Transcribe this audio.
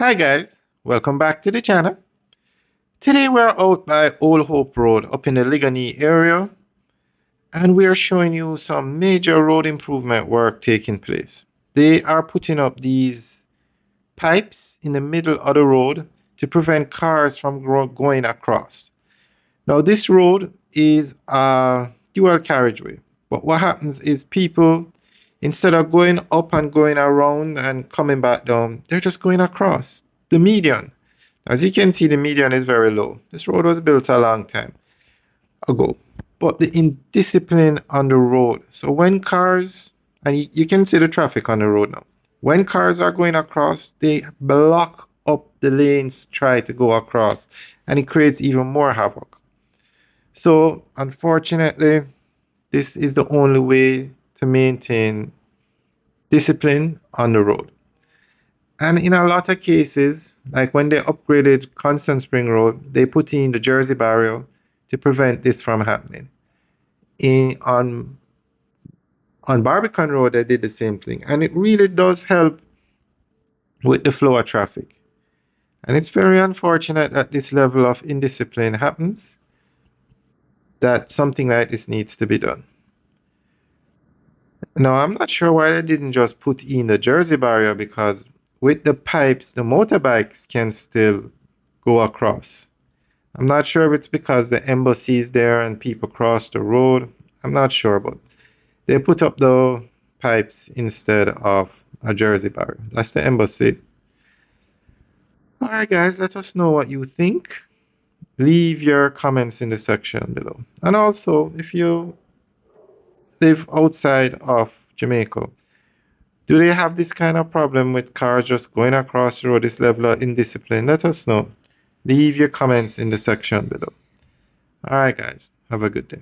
Hi guys, welcome back to the channel. Today we're out by Old Hope Road up in the Ligony area and we are showing you some major road improvement work taking place. They are putting up these pipes in the middle of the road to prevent cars from going across. Now this road is a dual carriageway, but what happens is people, instead of going up and going around and coming back down, they're just going across the median. As you can see, the median is very low. This road was built a long time ago. But the indiscipline on the road. So when cars, and you can see the traffic on the road now. When cars are going across, they block up the lanes to try to go across. And it creates even more havoc. So unfortunately, this is the only way to maintain discipline on the road. And in a lot of cases, like when they upgraded Constant Spring Road, they put in the Jersey barrier to prevent this from happening. On Barbican Road, they did the same thing, and it really does help with the flow of traffic. And it's very unfortunate that this level of indiscipline happens, that something like this needs to be done. Now, I'm not sure why they didn't just put in the Jersey barrier, because with the pipes, the motorbikes can still go across. I'm not sure if it's because the embassy is there and people cross the road. I'm not sure, but they put up the pipes instead of a Jersey barrier. That's the embassy. Alright guys, let us know what you think. Leave your comments in the section below. And also, if you live outside of Jamaica, do they have this kind of problem with cars just going across the road, this level of indiscipline? Let us know. Leave your comments in the section below. Alright guys, have a good day.